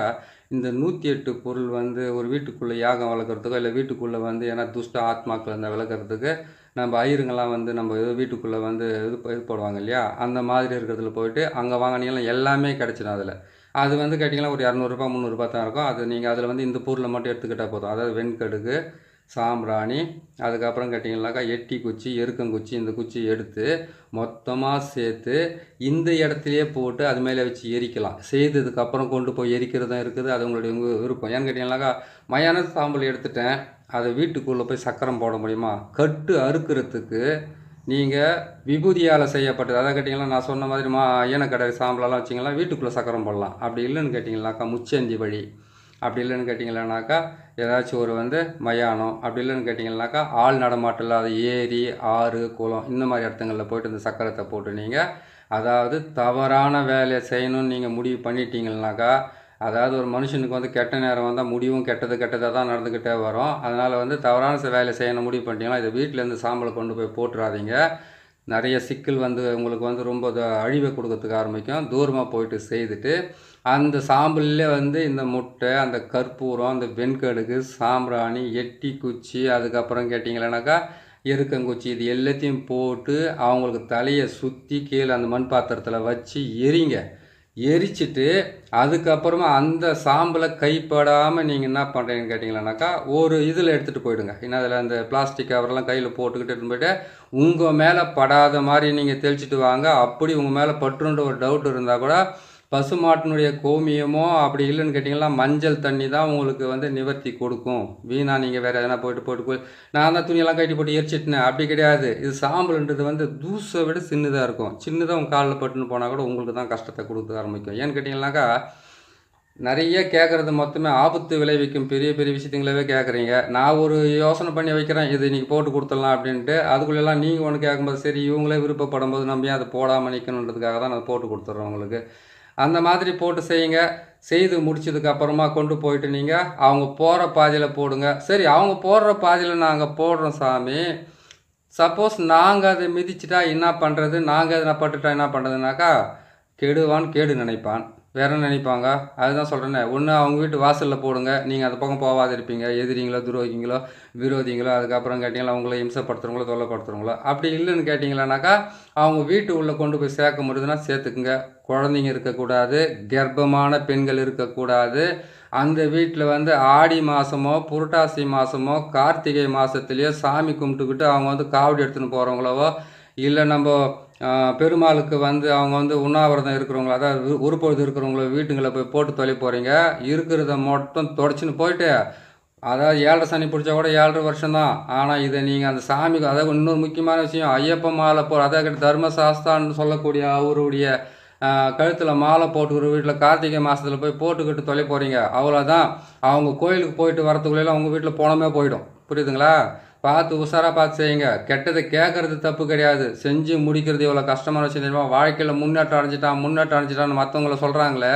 இந்த 108 பொருள் வந்து ஒரு வீட்டுக்குள்ளே யாகம் வளர்க்குறதுக்கோ இல்லை வீட்டுக்குள்ளே வந்து ஏன்னா துஷ்ட ஆத்மாக்கள் அந்த விளக்குறதுக்கு நம்ம ஐயருங்கெல்லாம் வந்து நம்ம வீட்டுக்குள்ளே வந்து இது போடுவாங்க இல்லையா, அந்த மாதிரி இருக்கிறதுல போயிட்டு அங்கே வாங்கினீங்கன்னா எல்லாமே கிடச்சிடும். அது வந்து கேட்டிங்கன்னா ஒரு 200 300 தான் இருக்கும். அது நீங்கள் அதில் வந்து இந்த பொருளை மட்டும் எடுத்துக்கிட்டால் போதும். அதாவது வெண்கடுகு, சாம்பிராணி, அதுக்கப்புறம் கேட்டிங்கனாக்கா எட்டி குச்சி, எருக்கங்குச்சி, இந்த குச்சி எடுத்து மொத்தமாக சேர்த்து இந்த இடத்துலையே போட்டு அது மேலே வச்சு எரிக்கலாம். செய்ததுக்கப்புறம் கொண்டு போய் எரிக்கிறதும் இருக்குது, அது உங்களுடைய விருப்பம். ஏன்னு கேட்டிங்கனாக்கா மயான சாம்பல் எடுத்துட்டேன், அதை வீட்டுக்குள்ளே போய் சக்கரம் போட முடியுமா? கட்டு அறுக்கிறதுக்கு நீங்கள் விபூதியால் செய்யப்பட்டது, அதை கேட்டிங்கன்னா நான் சொன்ன மாதிரி ஐயனக்கடை சாம்பலெல்லாம் வச்சிங்கன்னா வீட்டுக்குள்ளே சக்கரம் போடலாம். அப்படி இல்லைன்னு கேட்டிங்கனாக்கா முச்சந்தி வழி, அப்படி இல்லைன்னு கேட்டிங்களானாக்கா ஏதாச்சும் ஒரு வந்து மயானம், அப்படி இல்லைன்னு கேட்டிங்கன்னாக்கா ஆள் நடமாட்டம் இல்லாத ஏரி, ஆறு, குளம் இந்த மாதிரி இடத்துங்களில் போய்ட்டு இந்த சக்கரத்தை போட்டு நீங்கள் அதாவது தவறான வேலையை செய்யணும்னு நீங்கள் முடிவு பண்ணிட்டீங்கன்னாக்கா, அதாவது ஒரு மனுஷனுக்கு வந்து கெட்ட நேரம் வந்தால் முடிவும் கெட்டதாக தான் நடந்துக்கிட்டே வரும். அதனால் வந்து தவறான வேலை செய்யணும் முடிவு பண்ணிட்டீங்கன்னா இதை வீட்டிலேருந்து சாம்பலை கொண்டு போய் போட்டுறாதீங்க. நிறைய சிக்கல் வந்து உங்களுக்கு வந்து ரொம்ப அழிவை கொடுக்கறதுக்கு ஆரம்பிக்கும். தூரமாக போயிட்டு செய்துட்டு அந்த சாம்பல்லே வந்து இந்த முட்டை, அந்த கற்பூரம், அந்த வெண்கடுகு, சாம்பிராணி, எட்டி குச்சி, அதுக்கப்புறம் கேட்டிங்களானாக்கா எருக்கங்குச்சி இது எல்லாத்தையும் போட்டு அவங்களுக்கு தலையை சுற்றி கீழே அந்த மண் பாத்திரத்தில் வச்சு எரிங்க. எரிச்சிட்டு அதுக்கப்புறமா அந்த சாம்பலை கைப்படாமல் நீங்கள் என்ன பண்ணுறீங்கன்னு கேட்டிங்களானாக்கா ஒரு இதில் எடுத்துகிட்டு போயிடுங்க. ஏன்னா அதில் அந்த பிளாஸ்டிக் கவரெல்லாம் கையில் போட்டுக்கிட்டு போய்ட்டு உங்கள் மேலே படாத மாதிரி நீங்கள் தெளிச்சிட்டு வாங்க. அப்படி உங்கள் மேலே பற்றுன்ற ஒரு டவுட் இருந்தால் கூட பசுமாட்டினுடைய கோமியமோ அப்படி இல்லைன்னு கேட்டிங்கன்னா மஞ்சள் தண்ணி தான் உங்களுக்கு வந்து நிவர்த்தி கொடுக்கும். வீணாக நீங்கள் வேறு எதனா போயிட்டு நான் தான் துணியெல்லாம் கட்டி போட்டு எரிச்சிட்டேன் அப்படி கிடையாது. இது சாம்பல்ன்றது வந்து தூசை விட சின்னதாக இருக்கும். சின்னதாக உங்கள் காலில் பட்டுன்னு போனால் கூட உங்களுக்கு தான் கஷ்டத்தை கொடுக்க ஆரம்பிக்கும். ஏன்னு கேட்டிங்கன்னாக்கா நிறைய கேட்குறது மொத்தமே ஆபத்து விளைவிக்கும் பெரிய பெரிய விஷயத்துங்களவே கேட்குறீங்க. நான் ஒரு யோசனை பண்ணி வைக்கிறேன், இது இன்றைக்கி போட்டு கொடுத்துடலாம் அப்படின்ட்டு. அதுக்குள்ளெல்லாம் நீங்கள் ஒன்று கேட்கும்போது சரி இவங்களே விருப்பப்படும் போது நம்ம அதை போடாமல் நிற்கணுன்றதுக்காக தான் நான் போட்டு கொடுத்துட்றேன் உங்களுக்கு. அந்த மாதிரி போட்டு செய்யுங்க. செய்து முடிச்சதுக்கப்புறமா கொண்டு போயிட்டு நீங்கள் அவங்க போகிற பாதையில் போடுங்க. சரி அவங்க போடுற பாதையில் நாங்கள் போடுறோம் சாமி, சப்போஸ் நாங்கள் அதை மிதிச்சிட்டா என்ன பண்ணுறது, நாங்கள் எதனா பட்டுட்டா என்ன பண்ணுறதுனாக்கா கெடுவான் கேடு நினைப்பான், வேற நினைப்பாங்க. அதுதான் சொல்கிறேன்னே, ஒன்று அவங்க வீட்டு வாசலில் போடுங்க, நீங்கள் அந்த பக்கம் போகாத இருப்பீங்க, எதிரிங்களோ துரோகிங்களோ விரோதிங்களோ அதுக்கப்புறம் கேட்டிங்களா அவங்கள இம்சப்படுத்துகிறவங்களோ தொல்லைப்படுத்துகிறவங்களோ. அப்படி இல்லைன்னு கேட்டிங்களானாக்கா அவங்க வீட்டு உள்ளே கொண்டு போய் சேர்க்க முடியுதுன்னா சேர்த்துக்குங்க. குழந்தைங்க இருக்கக்கூடாது, கர்ப்பமான பெண்கள் இருக்கக்கூடாது, அந்த வீட்டில் வந்து ஆடி மாதமோ புரட்டாசி மாதமோ கார்த்திகை மாதத்துலேயோ சாமி கும்பிட்டுக்கிட்டு அவங்க வந்து காவடி எடுத்துன்னு போகிறவங்களவோ இல்லை நம்ம பெருமாளுக்கு வந்து அவங்க வந்து உண்ணாவிரதம் இருக்கிறவங்களோ, அதாவது உருப்பொழுது இருக்கிறவங்களோ வீட்டுங்களை போய் போட்டு தொலை போகிறீங்க. இருக்கிறத மட்டும் தொடச்சின்னு போயிட்டு, அதாவது 7.5 சனி பிடிச்சா கூட 7.5 வருஷம் தான். ஆனால் இதை நீங்கள் அந்த சாமிக்கு, அதாவது இன்னொரு முக்கியமான விஷயம், ஐயப்ப மாலை அதாவது தர்மசாஸ்தான்னு சொல்லக்கூடிய அவருடைய கழுத்தில் மாலை போட்டுக்கிற வீட்டில் கார்த்திகை மாதத்தில் போய் போட்டுக்கிட்டு தொலை போகிறீங்க. அவ்வளோதான். அவங்க கோயிலுக்கு போயிட்டு வரத்துக்குள்ளே அவங்க வீட்டில் போனமே போயிடும். புரியுதுங்களா? பார்த்து உஷாராக பார்த்து செய்யுங்க. கெட்டதை கேட்குறது தப்பு கிடையாது, செஞ்சு முடிக்கிறது எவ்வளோ கஷ்டமான விஷயம் தெரியுமா? வாழ்க்கையில் முன்னேற்றம் அடைஞ்சிட்டான்னு மற்றவங்கள சொல்கிறாங்களே,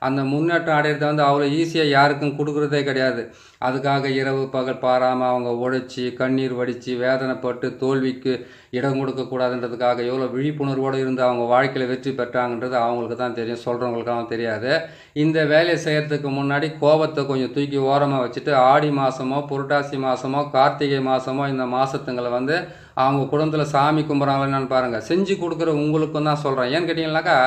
அந்த முன்னேற்றம் அடையிறத வந்து அவ்வளோ ஈஸியாக யாருக்கும் கொடுக்குறதே கிடையாது. அதுக்காக இரவு பகல் பாராமல் அவங்க உழைச்சி கண்ணீர் வடித்து வேதனைப்பட்டு தோல்விக்கு இடம் கொடுக்கக்கூடாதுன்றதுக்காக எவ்வளோ விழிப்புணர்வோடு இருந்து அவங்க வாழ்க்கையில் வெற்றி பெற்றாங்கன்றது அவங்களுக்கு தான் தெரியும், சொல்கிறவங்களுக்காகவும் தெரியாது. இந்த வேலையை செய்கிறதுக்கு முன்னாடி கோபத்தை கொஞ்சம் தூக்கி ஓரமாக வச்சுட்டு ஆடி மாதமோ புரட்டாசி மாதமோ கார்த்திகை மாதமோ இந்த மாதத்துங்களை வந்து அவங்க குடும்பத்தில் சாமி கும்பிட்றாங்களேன்னு பாருங்கள். செஞ்சு கொடுக்குற உங்களுக்கும் தான் சொல்கிறேன். ஏன்னு கேட்டிங்கனாக்கா,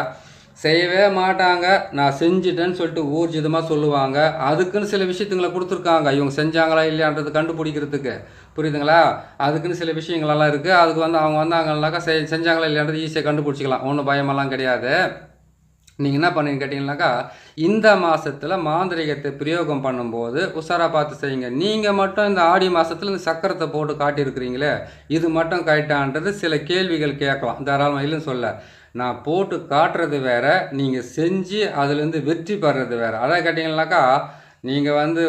செய்யவே மாட்டாங்க, நான் செஞ்சுட்டேன்னு சொல்லிட்டு ஊர்ஜிதமாக சொல்லுவாங்க. அதுக்குன்னு சில விஷயத்துங்களை கொடுத்துருக்காங்க, இவங்க செஞ்சாங்களா இல்லையான்றது கண்டுபிடிக்கிறதுக்கு. புரியுதுங்களா? அதுக்குன்னு சில விஷயங்களெல்லாம் இருக்குது. அதுக்கு வந்து அவங்க வந்தாங்கன்னாக்கா செஞ்சாங்களா இல்லையான்றது ஈஸியாக கண்டுபிடிச்சிக்கலாம். ஒன்றும் பயமெல்லாம் கிடையாது. நீங்கள் என்ன பண்ணுங்க கேட்டிங்கனாக்கா, இந்த மாதத்தில் மாந்திரிகத்தை பிரயோகம் பண்ணும்போது உஷாராக பார்த்து செய்யுங்க. நீங்கள் மட்டும் இந்த ஆடி மாதத்தில் இந்த சக்கரத்தை போட்டு காட்டியிருக்கிறீங்களே, இது மட்டும் கரெக்டான்றது சில கேள்விகள் கேட்கலாம். தாராளமாக இல்லைன்னு சொல்ல. நான் போட்டு காட்டுறது வேறு, நீங்கள் செஞ்சு அதுலேருந்து வெற்றி பெறது வேறு. அதான் கேட்டிங்கனாக்கா, நீங்கள் வந்து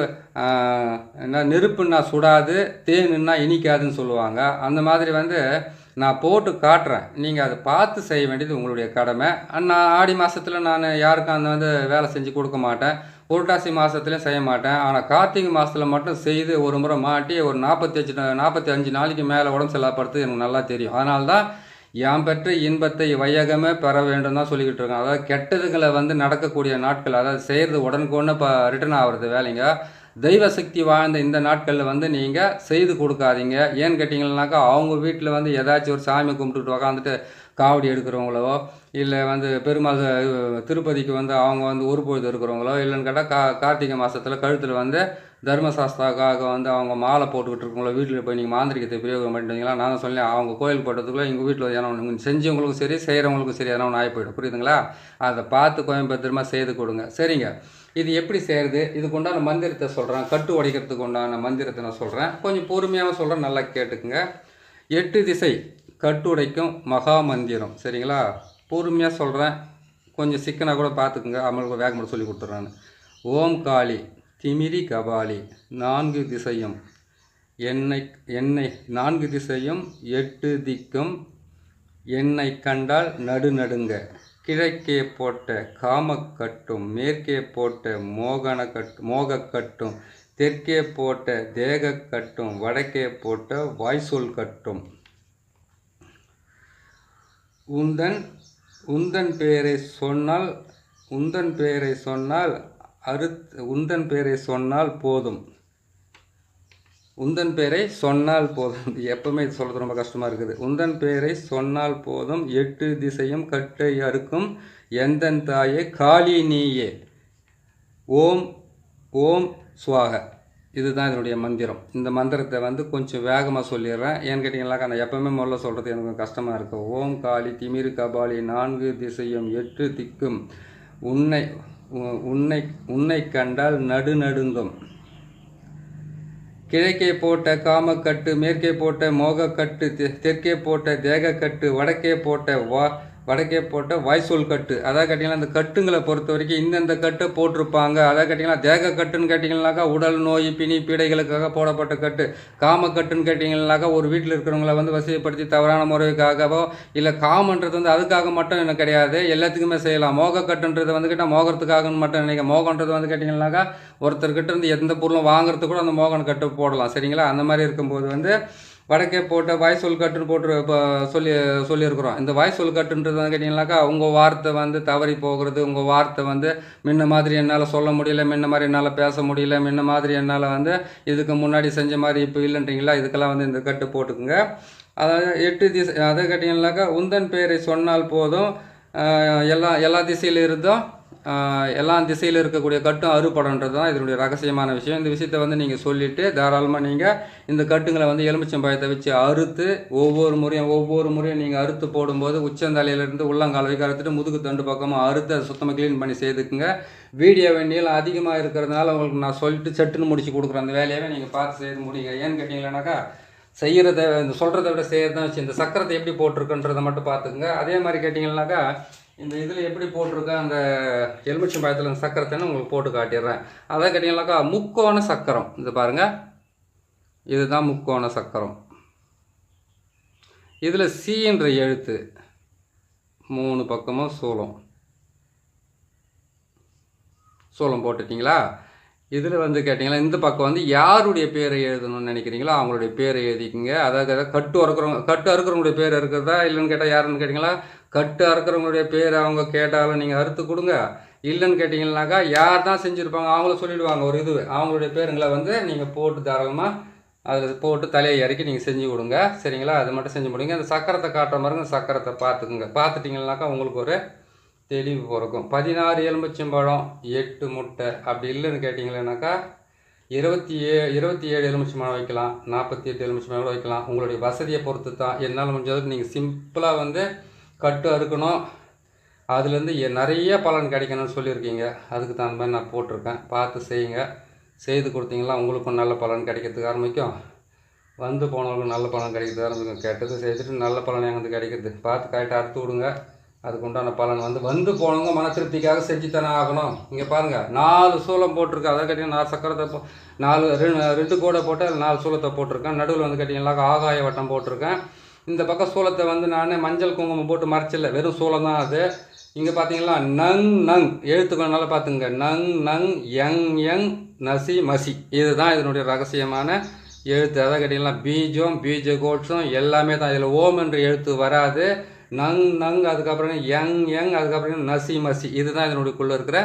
என்ன நெருப்புன்னா சுடாது, தேனுன்னா இனிக்காதுன்னு சொல்லுவாங்க. அந்த மாதிரி வந்து நான் போட்டு காட்டுறேன், நீங்கள் அதை பார்த்து செய்ய வேண்டியது உங்களுடைய கடமை. நான் ஆடி மாதத்தில் நான் யாருக்கும் அந்த வந்து வேலை செஞ்சு கொடுக்க மாட்டேன், புரட்டாசி மாதத்துலேயும் செய்ய மாட்டேன். ஆனால் கார்த்திகை மாதத்தில் மட்டும் செய்து ஒரு முறை மாட்டி ஒரு 45 நாளைக்கு மேலே உடம்பு செல்லாப்படுறது எனக்கு நல்லா தெரியும். அதனால தான் யாம் பெற்ற இன்பத்தை வையகமே பெற வேண்டும் தான் சொல்லிக்கிட்டு இருக்கேன். அதாவது கெட்டதுகளை வந்து நடக்கக்கூடிய நாட்கள், அதாவது செய்கிறது உடனுக்குடனே இப்போ ரிட்டர்ன் ஆகிறது வேலைங்க. தெய்வ சக்தி வாழ்ந்த இந்த நாட்களில் வந்து நீங்கள் செய்து கொடுக்காதீங்க. ஏன்னு கேட்டிங்கன்னாக்கா, அவங்க வீட்டில் வந்து ஏதாச்சும் ஒரு சாமி கும்பிட்டுட்டு உக்காந்துட்டு காவடி எடுக்கிறவங்களோ, இல்லை வந்து பெருமாள் திருப்பதிக்கு வந்து அவங்க வந்து ஒரு பொழுது இருக்கிறவங்களோ, இல்லைன்னு கேட்டால் கார்த்திகை மாதத்தில் கழுத்தில் வந்து தர்மசாஸ்திராக்காக வந்து அவங்க மாலை போட்டுக்கிட்டு இருக்கவங்களோ வீட்டில் போய் நீங்கள் மாந்திரிகத்தை பிரயோகம் பண்ணிட்டீங்களா? நான் தான் சொன்னேன், அவங்க கோயில் போட்டதுக்குள்ளே எங்கள் வீட்டில் ஏன்னா ஒன்று செஞ்சவங்களுக்கும் சரி செய்கிறவங்களுக்கும் சரி எதனா ஒன்று ஆகி போயிடும். புரியுதுங்களா? அதை பார்த்து கோயம்புத்தூரமாக செய்து கொடுங்க. சரிங்க, இது எப்படி செய்கிறது? இதுக்கு உண்டான மந்திரத்தை சொல்கிறேன், கட்டு உடைக்கிறதுக்கு உண்டான மந்திரத்தை நான் சொல்கிறேன். கொஞ்சம் பொறுமையாக சொல்கிறேன், நல்லா கேட்டுக்குங்க. 8 திசை கட்டு உடைக்கும் மகா மந்திரம். சரிங்களா? பொறுமையாக சொல்கிறேன், கொஞ்சம் சிக்கனாக கூட பார்த்துக்குங்க. அவங்களுக்கு வேகமாக சொல்லி கொடுத்துட்றான்னு. ஓம் காளி திமிரி கபாலி 4 திசையும் என்னை 4 திசையும் 8 திக்கும் என்னை கண்டால் நடுநடுங்க. கிழக்கே போட்ட காமக்கட்டும், மேற்கே போட்ட மோகக்கட்டும், தெற்கே போட்ட தேகக்கட்டும், வடக்கே போட்ட வாய்சொல் கட்டும். உந்தன் பேரை சொன்னால் உந்தன் பேரை சொன்னால் போதும். உந்தன் பேரை சொன்னால் போதும். எப்பவுமே இது சொல்கிறது ரொம்ப கஷ்டமாக இருக்குது. உந்தன் பேரை சொன்னால் போதும், 8 திசையும் கட்டை அறுக்கும் எந்தன் தாயே காளி நீயே. ஓம் ஓம் சுவாக. இதுதான் இதனுடைய மந்திரம். இந்த மந்திரத்தை வந்து கொஞ்சம் வேகமாக சொல்லிடுறேன். ஏன்னு கேட்டிங்கனாக்கா, நான் எப்பவுமே முதல்ல சொல்கிறது எனக்கு கஷ்டமாக இருக்கும். ஓம் காளி திமிரு கபாலி 4 திசையும் 8 திக்கும் உன்னை கண்டால் நடுநடுங்கும். கிழக்கே போட்ட காமக்கட்டு, மேற்கே போட்ட மோகக்கட்டு, தெற்கே போட்ட தேகக்கட்டு, வடக்கே போட்ட வாய்சொல் கட்டு. அதாவது கேட்டிங்கன்னா, இந்த கட்டுங்களை பொறுத்த வரைக்கும் இந்தந்த கட்டை போட்டிருப்பாங்க. அதாவது கேட்டிங்கன்னா, தேக கட்டுன்னு கேட்டிங்கனாக்கா உடல் நோய் பிணி பீடைகளுக்காக போடப்பட்ட கட்டு. காமக்கட்டுன்னு கேட்டிங்கனாக்கா ஒரு வீட்டில் இருக்கிறவங்கள வந்து வசதிப்படுத்தி தவறான முறைக்காகவோ, இல்லை காமன்றது வந்து அதுக்காக மட்டும் எனக்கு கிடையாது, எல்லாத்துக்குமே செய்யலாம். மோகக்கட்டுன்றது வந்து கேட்டால் மோகத்துக்காகன்னு மட்டும் நினைக்க. மோகன்றது வந்து கேட்டிங்கனாக்கா ஒருத்தர்கிட்ட இருந்து எந்த பொருளும் வாங்குறதுக்கு கூட அந்த மோகன் கட்டு போடலாம். சரிங்களா? அந்த மாதிரி இருக்கும்போது வந்து வடக்கே போட்ட வாய்சொல் கட்டுன்னு போட்டு இப்போ சொல்லியிருக்கிறோம். இந்த வாய்சொல் கட்டுன்றது வந்து கேட்டிங்கனாக்கா, உங்கள் வார்த்தை வந்து தவறி போகிறது, உங்கள் வார்த்தை வந்து முன்ன மாதிரி என்னால் சொல்ல முடியல, முன்ன மாதிரி என்னால் பேச முடியல, முன்ன மாதிரி என்னால் வந்து இதுக்கு முன்னாடி செஞ்ச மாதிரி இப்போ இல்லைன்றீங்களா, இதுக்கெல்லாம் வந்து இந்த கட்டு போட்டுக்குங்க. அதாவது 8 திசை. அதை கேட்டிங்கனாக்கா, உந்தன் பேரை சொன்னால் போதும், எல்லா திசையில் இருந்தும் எல்லா திசையில் இருக்கக்கூடிய கட்டும் அறுபடன்றது தான் இதனுடைய ரகசியமான விஷயம். இந்த விஷயத்தை வந்து நீங்கள் சொல்லிவிட்டு தாராளமாக நீங்கள் இந்த கட்டுங்களை வந்து எலுமிச்சம்பழத்தை வச்சு அறுத்து ஒவ்வொரு முறையும் நீங்கள் அறுத்து போடும்போது உச்சந்தலையிலேருந்து உள்ளங்கால் வரைக்கும் அறுத்துட்டு முதுகு தண்டு பக்கமாக அறுத்து அதை சுத்தமாக க்ளீன் பண்ணி செய்துக்குங்க. வீடியோ நீளம் அதிகமாக இருக்கிறதுனால உங்களுக்கு நான் சொல்லிட்டு சட்டுன்னு முடிச்சு கொடுக்குறேன். அந்த வேலையாகவே நீங்கள் பார்த்து செய்து முடியுங்க. ஏன்னு கேட்டிங்கன்னாக்கா செய்கிறத இந்த சொல்கிறத விட செய்கிறதான் வச்சு இந்த சக்கரத்தை எப்படி போட்டிருக்குன்றதை மட்டும் பார்த்துக்குங்க. அதே மாதிரி கேட்டிங்கன்னாக்கா இந்த இதில் எப்படி போட்டிருக்கேன் அந்த எலுமிச்சம்பழத்தில் அந்த சக்கரத்தைன்னு உங்களுக்கு போட்டு காட்டிடுறேன். அதான் கேட்டிங்கன்னாக்கா முக்கோண சக்கரம். இது பாருங்கள், இதுதான் முக்கோண சக்கரம். இதில் சீன்ற எழுத்து 3 பக்கமும் சூலம் போட்டுட்டிங்களா? இதில் வந்து கேட்டிங்கன்னா இந்த பக்கம் வந்து யாருடைய பேரை எழுதணும்னு நினைக்கிறீங்களோ அவங்களுடைய பேரை எழுதிக்கிங்க. அதாவது கட்டு அறுக்கிறவங்களுடைய பேர் இருக்கிறதா இல்லைன்னு கேட்டால் யாருன்னு கேட்டிங்களா, கட்டு அறுக்கிறவங்களுடைய பேர் அவங்க கேட்டாலும் நீங்கள் அறுத்து கொடுங்க. இல்லைன்னு கேட்டிங்கன்னாக்கா யார் தான் செஞ்சுருப்பாங்க அவங்கள சொல்லிவிடுவாங்க. ஒரு இது அவங்களுடைய பேருங்களை வந்து நீங்கள் போட்டு தாராளமாக அதில் போட்டு தலையை இறக்கி நீங்கள் செஞ்சு கொடுங்க. சரிங்களா? அது மட்டும் செஞ்சு முடியுங்க. அந்த சக்கரத்தை காட்டுற மாதிரி அந்த சக்கரத்தை பார்த்துக்குங்க. பார்த்துட்டிங்கனாக்கா உங்களுக்கு ஒரு தெளிவு பிறக்கும். 16 எலுமிச்சம்பழம் 8 முட்டை அப்படி இல்லைன்னு கேட்டிங்களேனாக்கா 27 எலுமிச்சம்பழம் வைக்கலாம், 48 எலுமிச்சம்பழம் வைக்கலாம். உங்களுடைய வசதியை பொறுத்து தான். என்னால் முடிஞ்சதுக்கு நீங்கள் சிம்பிளாக வந்து கட்டு அறுக்கணும், அதுலேருந்து நிறைய பலன் கிடைக்கணும்னு சொல்லியிருக்கீங்க. அதுக்கு தகுந்த மாதிரி நான் போட்டிருக்கேன். பார்த்து செய்யுங்க. செய்து கொடுத்தீங்களா உங்களுக்கும் நல்ல பலன் கிடைக்கிறதுக்கு ஆரம்பிக்கும். வந்து போனவங்களுக்கும் நல்ல பலன் கிடைக்கிறதுக்கு ஆரம்பிக்கும். கெட்டது செய்துட்டு நல்ல பலன் எங்களுக்கு கிடைக்கிறது. பார்த்து கரெக்டாக அறுத்து விடுங்க. அதுக்கு உண்டான பலன் வந்து போனவங்க மன திருப்திக்காக செஞ்சு தானே ஆகணும். இங்கே பாருங்கள் 4 சூளம் போட்டிருக்கேன். அதை கேட்டிங்கன்னா 4 சக்கரத்தை 2 கோடை போட்டு 4 சூளத்தை போட்டிருக்கேன். நடுவில் வந்து கேட்டிங்கன்னாக்கா ஆகாய வட்டம் போட்டிருக்கேன். இந்த பக்கம் சூளத்தை வந்து நான் மஞ்சள் குங்குமம் போட்டு மறைச்சில்ல, வெறும் சூளம் தான் அது. இங்கே பார்த்தீங்களா நங் எழுத்துக்கள் நல்லா பார்த்துங்க. நங் யங் நசி மசி, இதுதான் இதனுடைய ரகசியமான எழுத்து. அதை கேட்டிங்கன்னா பீஜ கோட்ஸும் எல்லாமே தான். இதில் ஓம் என்ற எழுத்து வராது. நங் அதுக்கப்புறம் யங் அதுக்கப்புறம் நசி மசி, இதுதான் இதனுடையக்குள்ளே இருக்கிற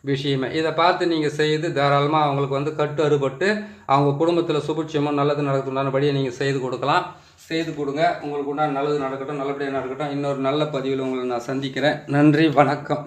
விஷயமே. இதை பார்த்து நீங்கள் செய்து தாராளமாக அவங்களுக்கு வந்து கட்டு அறுபட்டு அவங்க குடும்பத்தில் சுபிட்சமும் நல்லது நடக்கணும்னாபடியே நீங்கள் செய்து கொடுக்கலாம். செய்து கொடுங்க. உங்களுக்கு உண்டான நல்லது நடக்கட்டும், நல்லபடியாக நடக்கட்டும். இன்னொரு நல்ல பதிவில் உங்களை நான் சந்திக்கிறேன். நன்றி, வணக்கம்.